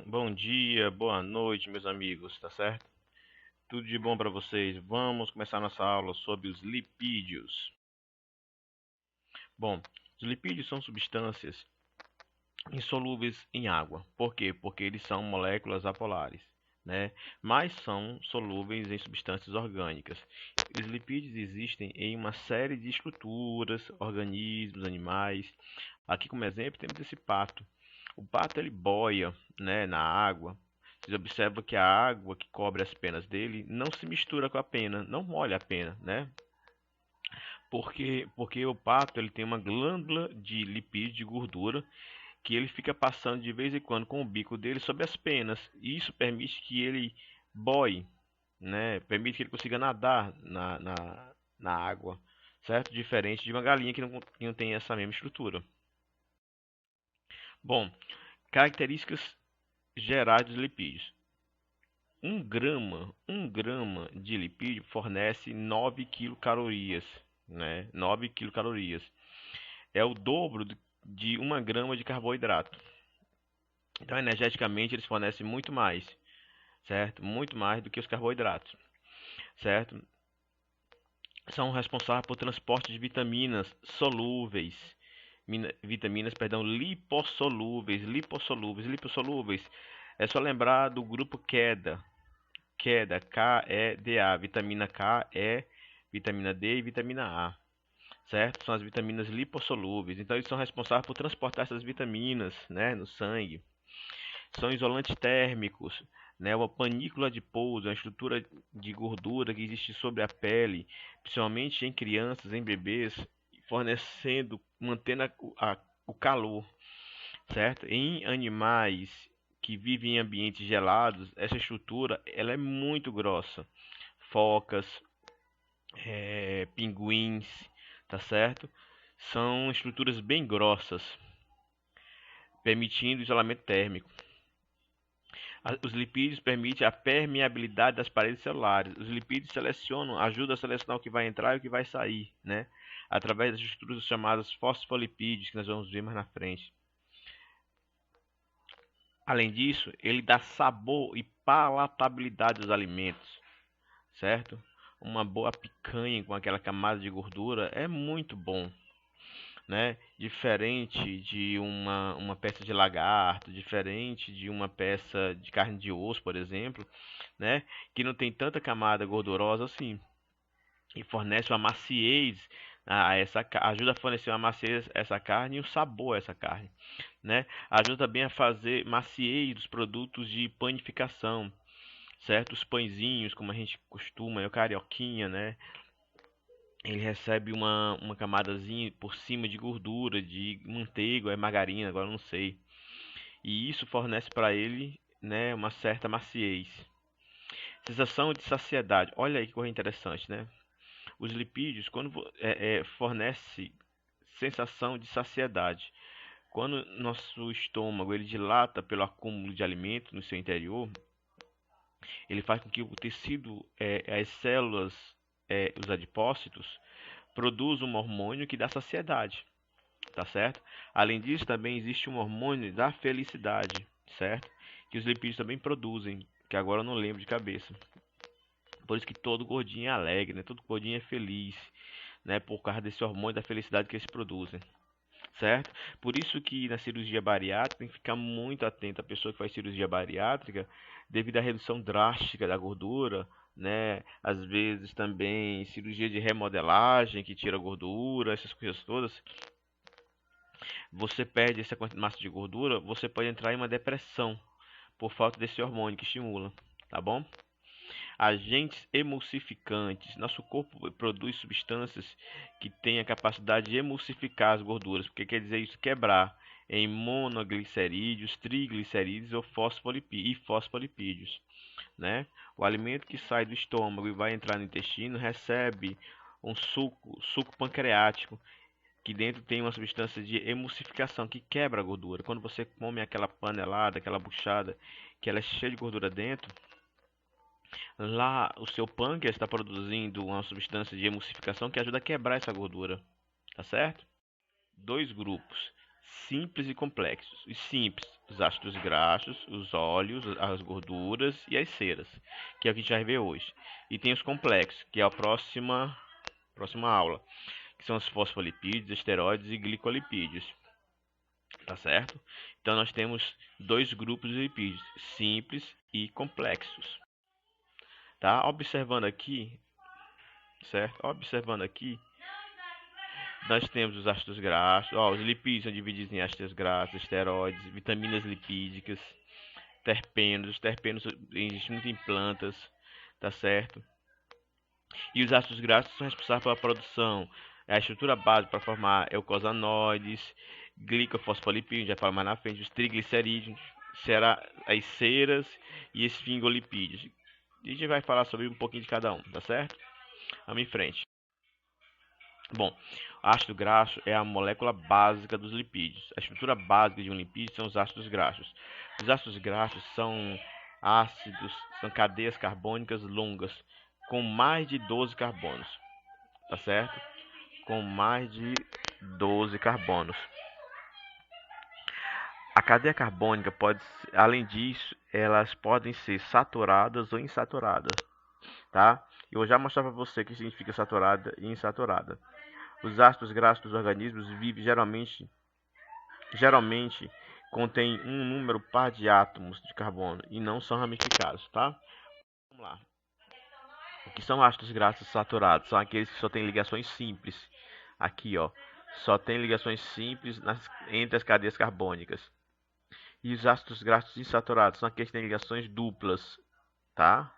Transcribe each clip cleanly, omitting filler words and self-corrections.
Bom dia, boa noite, meus amigos, tá certo? Tudo de bom para vocês. Vamos começar nossa aula sobre os lipídios. Bom, os lipídios são substâncias insolúveis em água. Por quê? Porque eles são moléculas apolares, né? Mas são solúveis em substâncias orgânicas. Os lipídios existem em uma série de estruturas, organismos, animais. Aqui como exemplo temos esse pato. O pato ele boia, né, na água. Vocês observam que a água que cobre as penas dele não se mistura com a pena, não molha a pena, né? Porque o pato ele tem uma glândula de lipídio, de gordura, que ele fica passando de vez em quando com o bico dele sobre as penas. E isso permite que ele boie, né? Permite que ele consiga nadar na água, certo? Diferente de uma galinha que não tem essa mesma estrutura. Bom, características gerais dos lipídios. Um grama de lipídio fornece 9 quilocalorias, né? 9 quilocalorias. É o dobro de 1 grama de carboidrato. Então, energeticamente, eles fornecem muito mais, certo? Muito mais do que os carboidratos, certo? São responsáveis por transporte de vitaminas solúveis, lipossolúveis. É só lembrar do grupo queda, KEDA, vitamina K, E, vitamina D e vitamina A, certo? São as vitaminas lipossolúveis. Então, eles são responsáveis por transportar essas vitaminas, né, no sangue. São isolantes térmicos, né? Uma panícula de pouso, uma estrutura de gordura que existe sobre a pele, principalmente em crianças, em bebês, mantendo o calor, certo? Em animais que vivem em ambientes gelados, essa estrutura ela é muito grossa. Focas, pinguins, tá certo? São estruturas bem grossas, permitindo isolamento térmico. Os lipídios permitem a permeabilidade das paredes celulares. Os lipídios ajudam a selecionar o que vai entrar e o que vai sair, né? Através das estruturas chamadas fosfolipídios, que nós vamos ver mais na frente. Além disso, ele dá sabor e palatabilidade aos alimentos, certo? Uma boa picanha com aquela camada de gordura é muito bom, né? Diferente de uma peça de lagarto, diferente de uma peça de carne de osso, por exemplo, né? Que não tem tanta camada gordurosa assim. E fornece uma maciez ajuda a fornecer uma maciez a essa carne e um sabor a essa carne, né? Ajuda também a fazer maciez dos produtos de panificação, certo? Os pãezinhos, como a gente costuma, o carioquinha, né? Ele recebe uma camadazinha por cima de gordura, de manteiga, é margarina, agora não sei. E isso fornece para ele, né, uma certa maciez. Sensação de saciedade. Olha aí que coisa interessante, né? Os lipídios, quando fornece sensação de saciedade. Quando nosso estômago ele dilata pelo acúmulo de alimento no seu interior, ele faz com que o tecido, as células, os adipócitos, produzam um hormônio que dá saciedade, tá certo? Além disso, também existe um hormônio da felicidade, certo? Que os lipídios também produzem, que agora eu não lembro de cabeça. Por isso que todo gordinho é alegre, né? Todo gordinho é feliz, né? Por causa desse hormônio da felicidade que eles produzem, certo? Por isso que na cirurgia bariátrica tem que ficar muito atento. A pessoa que faz cirurgia bariátrica, devido à redução drástica da gordura, né? Às vezes também cirurgia de remodelagem que tira gordura, essas coisas todas. Você perde essa massa de gordura, você pode entrar em uma depressão por falta desse hormônio que estimula, tá bom? Agentes emulsificantes. Nosso corpo produz substâncias que têm a capacidade de emulsificar as gorduras. O que quer dizer isso? Quebrar em monoglicerídeos, triglicerídeos ou fosfolipídios, né? O alimento que sai do estômago e vai entrar no intestino recebe um suco pancreático, que dentro tem uma substância de emulsificação que quebra a gordura. Quando você come aquela panelada, aquela buchada, que ela é cheia de gordura dentro, lá o seu pâncreas está produzindo uma substância de emulsificação que ajuda a quebrar essa gordura, tá certo? Dois grupos. simples e complexos. Os simples, os ácidos graxos, os óleos, as gorduras e as ceras, que é o que a gente vai ver hoje. E tem os complexos, que é a próxima aula, que são os fosfolipídios, esteroides e glicolipídios. Tá certo? Então nós temos dois grupos de lipídios, simples e complexos. Tá? Observando aqui, certo? Observando aqui, nós temos os ácidos graxos, ó, os lipídios são divididos em ácidos graxos, esteroides, vitaminas lipídicas, terpenos. Os terpenos existem muito em plantas, tá certo? E os ácidos graxos são responsáveis pela produção, a estrutura básica para formar eucosanoides, glicofosfolipídios, já falo mais na frente, os triglicerídeos, as ceras e esfingolipídios. E a gente vai falar sobre um pouquinho de cada um, tá certo? Vamos em frente. Bom, ácido graxo é a molécula básica dos lipídios. A estrutura básica de um lipídio são os ácidos graxos. Os ácidos graxos são cadeias carbônicas longas, com mais de 12 carbonos, tá certo? Com mais de 12 carbonos. A cadeia carbônica além disso, elas podem ser saturadas ou insaturadas, tá? Eu vou já mostrar para você o que significa saturada e insaturada. Os ácidos graxos dos organismos vivem geralmente contêm um número par de átomos de carbono e não são ramificados, tá? Vamos lá. O que são ácidos graxos saturados? São aqueles que só têm ligações simples. Aqui, ó, só tem ligações simples entre as cadeias carbônicas. E os ácidos graxos insaturados são aqueles que têm ligações duplas, tá?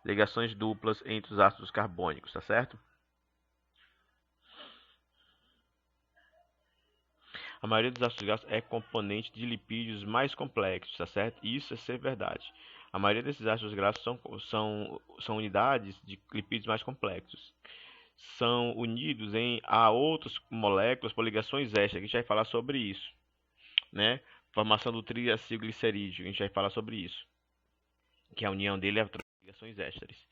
Ligações duplas entre os ácidos carbônicos, tá certo? A maioria dos ácidos graxos é componente de lipídios mais complexos, tá certo? Isso é ser verdade. A maioria desses ácidos graxos são unidades de lipídios mais complexos. São unidos a outras moléculas por ligações extras, que a gente vai falar sobre isso, né? Formação do triacilglicerídeo, a gente vai falar sobre isso, que a união dele é ligações extras.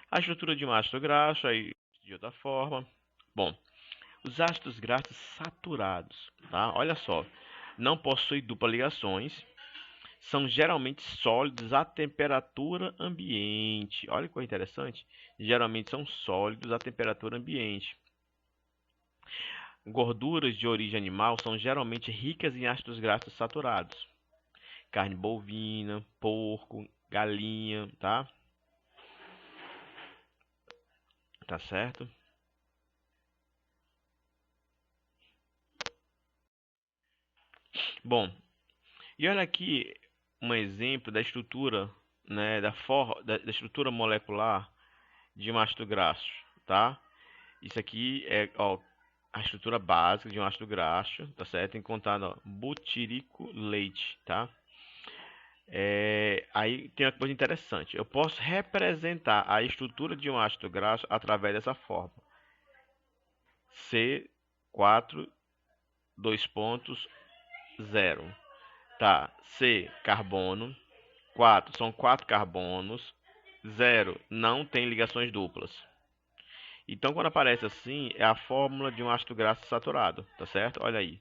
A estrutura de um ácido graxo, aí de outra forma. Bom, os ácidos graxos saturados, tá? Olha só, não possuem dupla ligações, são geralmente sólidos à temperatura ambiente. Olha que coisa interessante, geralmente são sólidos à temperatura ambiente. Gorduras de origem animal são geralmente ricas em ácidos graxos saturados. Carne bovina, porco, galinha, tá? Tá certo? Bom, e olha aqui um exemplo da estrutura, né, da estrutura molecular de um ácido graxo, tá? Isso aqui é, ó, a estrutura básica de um ácido graxo, tá certo? Encontrado, ó, butirico leite, tá? Aí tem uma coisa interessante. Eu posso representar a estrutura de um ácido graxo através dessa forma: C4, 2 pontos, 0. Tá, C, carbono. 4, são 4 carbonos. 0, não tem ligações duplas. Então, quando aparece assim, é a fórmula de um ácido graxo saturado, tá certo? Olha aí.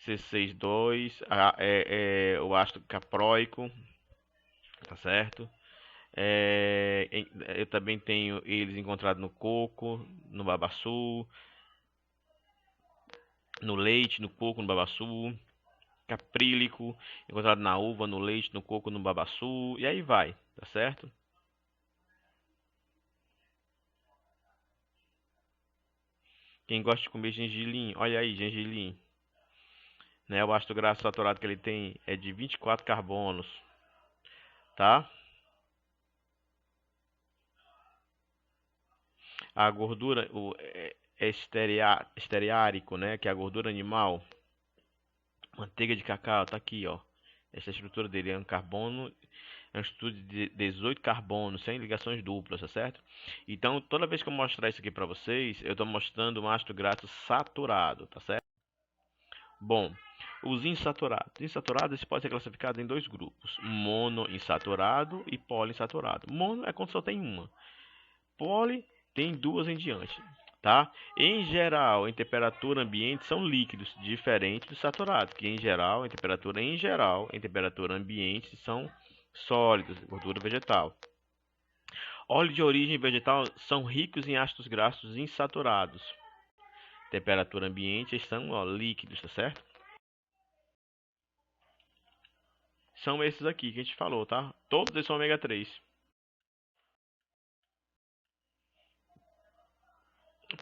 C6,2 é o ácido caproico, tá certo? Eu também tenho eles encontrados no coco, no babaçu, no leite, no coco, no babaçu. Caprílico, encontrado na uva, no leite, no coco, no babaçu, e aí vai, tá certo? Quem gosta de comer gengilim, olha aí, gengilim. Né, o ácido graxo saturado que ele tem é de 24 carbonos, tá? A gordura, estearico, né, que é a gordura animal, manteiga de cacau, tá aqui, ó. Essa estrutura dele é um carbono, é uma estrutura de 18 carbonos, sem ligações duplas, tá certo? Então, toda vez que eu mostrar isso aqui para vocês, eu estou mostrando um ácido graxo saturado, tá certo? Bom, os insaturados. Os insaturados podem ser classificados em dois grupos: monoinsaturado e poliinsaturado. Mono é quando só tem uma. Poli tem duas em diante. tá? Em geral, em temperatura ambiente são líquidos, diferente do saturado, que em geral, em temperatura ambiente são sólidos, gordura vegetal. Óleos de origem vegetal são ricos em ácidos graxos insaturados. Temperatura ambiente são líquidos, tá certo? São esses aqui que a gente falou, tá? Todos eles são ômega 3.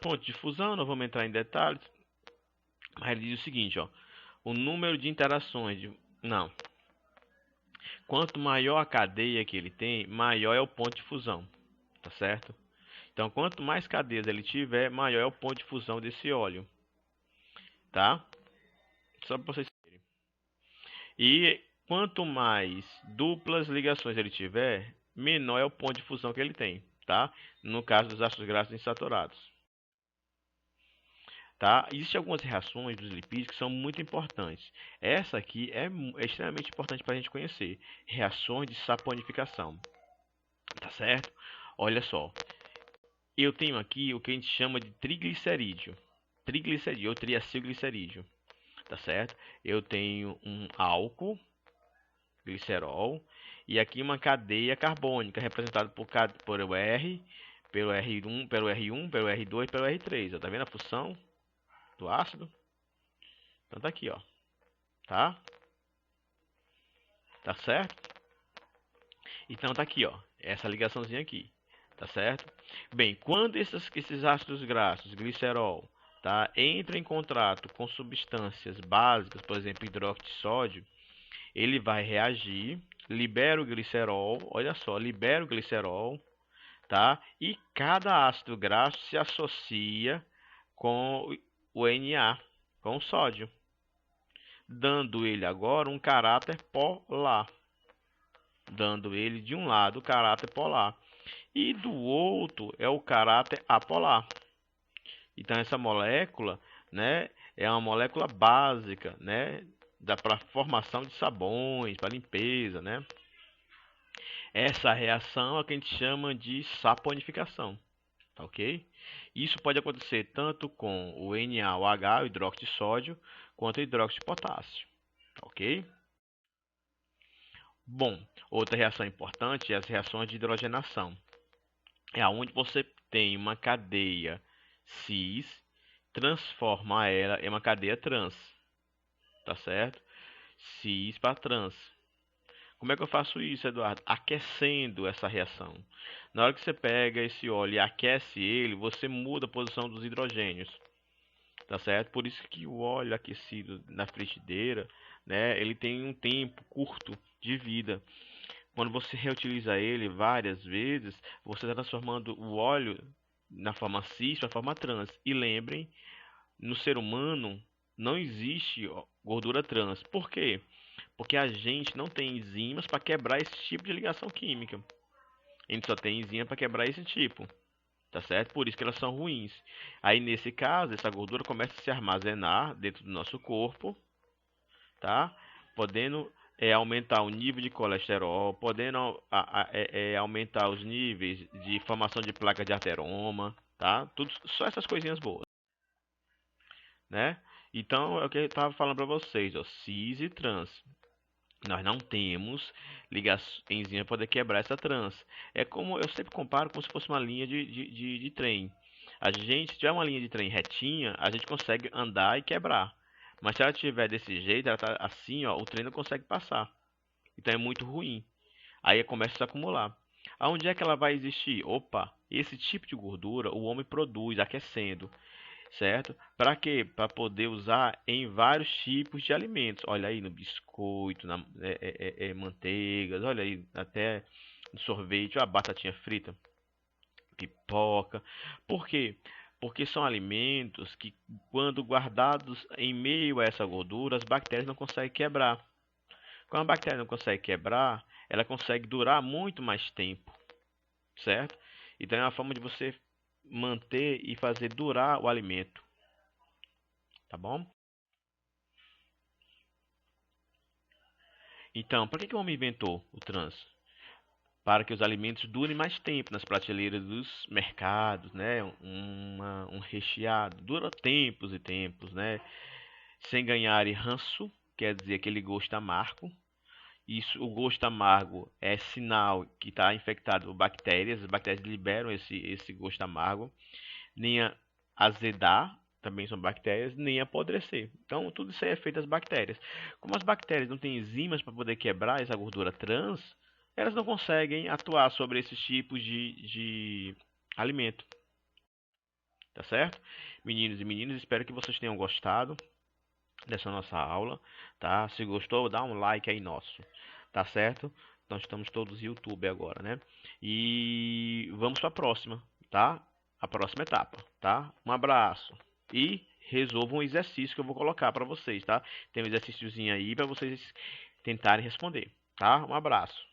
Ponto de fusão, não vamos entrar em detalhes, mas ele diz o seguinte, ó, o número de interações não. Quanto maior a cadeia que ele tem, maior é o ponto de fusão, tá certo? Então, quanto mais cadeias ele tiver, maior é o ponto de fusão desse óleo, tá? Só para vocês verem. E quanto mais duplas ligações ele tiver, menor é o ponto de fusão que ele tem, tá? No caso dos ácidos graxos insaturados. Tá? Existem algumas reações dos lipídios que são muito importantes. Essa aqui é extremamente importante para a gente conhecer. Reações de saponificação. Tá certo? Olha só. Eu tenho aqui o que a gente chama de triglicerídeo. Triglicerídeo ou triacilglicerídeo. Tá certo? Eu tenho um álcool, glicerol, e aqui uma cadeia carbônica representada por o R, pelo R1, pelo R1, pelo R2, pelo R3. Tá vendo a função do ácido? Então tá aqui, ó. Tá? Tá certo? Então tá aqui, ó. Essa ligaçãozinha aqui. Tá certo? Bem, quando esses ácidos graxos, glicerol, tá, entram em contato com substâncias básicas, por exemplo, hidróxido de sódio, ele vai reagir, libera o glicerol, olha só, libera o glicerol, tá? E cada ácido graxo se associa com o Na, com o sódio, dando ele agora um caráter polar, dando ele de um lado o caráter polar e do outro é o caráter apolar. Então essa molécula, né, é uma molécula básica, né, para formação de sabões, para limpeza, né? Essa reação é o que a gente chama de saponificação, tá ok? Isso pode acontecer tanto com o NaOH, o hidróxido de sódio, quanto o hidróxido de potássio, tá ok? Bom, outra reação importante é as reações de hidrogenação. É onde você tem uma cadeia cis, transforma ela em uma cadeia trans, tá certo? Cis para trans. Como é que eu faço isso, Eduardo? Aquecendo essa reação. Na hora que você pega esse óleo e aquece ele, você muda a posição dos hidrogênios, tá certo? Por isso que o óleo aquecido na frigideira, né, ele tem um tempo curto de vida. Quando você reutiliza ele várias vezes, você está transformando o óleo na forma cis para a forma trans. E lembrem, no ser humano não existe gordura trans. Por quê? Porque a gente não tem enzimas para quebrar esse tipo de ligação química. A gente só tem enzima para quebrar esse tipo. Tá certo? Por isso que elas são ruins. Aí nesse caso, essa gordura começa a se armazenar dentro do nosso corpo, tá? Podendo aumentar o nível de colesterol, podendo aumentar os níveis de formação de placa de ateroma, tá? Tudo, só essas coisinhas boas, né? Então, é o que eu estava falando para vocês, ó, cis e trans. Nós não temos enzima para poder quebrar essa trans. É como eu sempre comparo como se fosse uma linha de trem. A gente, se tiver uma linha de trem retinha, a gente consegue andar e quebrar. Mas se ela estiver desse jeito, ela tá assim, ó, o trem não consegue passar. Então é muito ruim. Aí começa a se acumular. Aonde é que ela vai existir? Opa, esse tipo de gordura o homem produz aquecendo, certo? Para quê? Para poder usar em vários tipos de alimentos. Olha aí no biscoito, na manteigas, olha aí até no sorvete, a batatinha frita, pipoca. Por quê? Porque são alimentos que, quando guardados em meio a essa gordura, as bactérias não conseguem quebrar. Quando a bactéria não consegue quebrar, ela consegue durar muito mais tempo, certo? Então é uma forma de você manter e fazer durar o alimento, tá bom? Então, para que o homem inventou o trans? para que os alimentos durem mais tempo nas prateleiras dos mercados, né? Um recheado dura tempos e tempos, né? Sem ganhar ranço, quer dizer aquele gosto amargo. Isso, o gosto amargo é sinal que está infectado por bactérias. As bactérias liberam esse gosto amargo. Nem azedar, também são bactérias, nem apodrecer. Então, tudo isso aí é feito das bactérias. Como as bactérias não têm enzimas para poder quebrar essa gordura trans, elas não conseguem atuar sobre esses tipos de alimento. Tá certo? Meninos e meninas, espero que vocês tenham gostado dessa nossa aula, tá? Se gostou, dá um like aí nosso, tá certo? Nós estamos todos no YouTube agora, né? E vamos para a próxima, tá? A próxima etapa, tá? Um abraço e resolvam um exercício que eu vou colocar para vocês, tá? Tem um exercíciozinho aí para vocês tentarem responder, tá? Um abraço.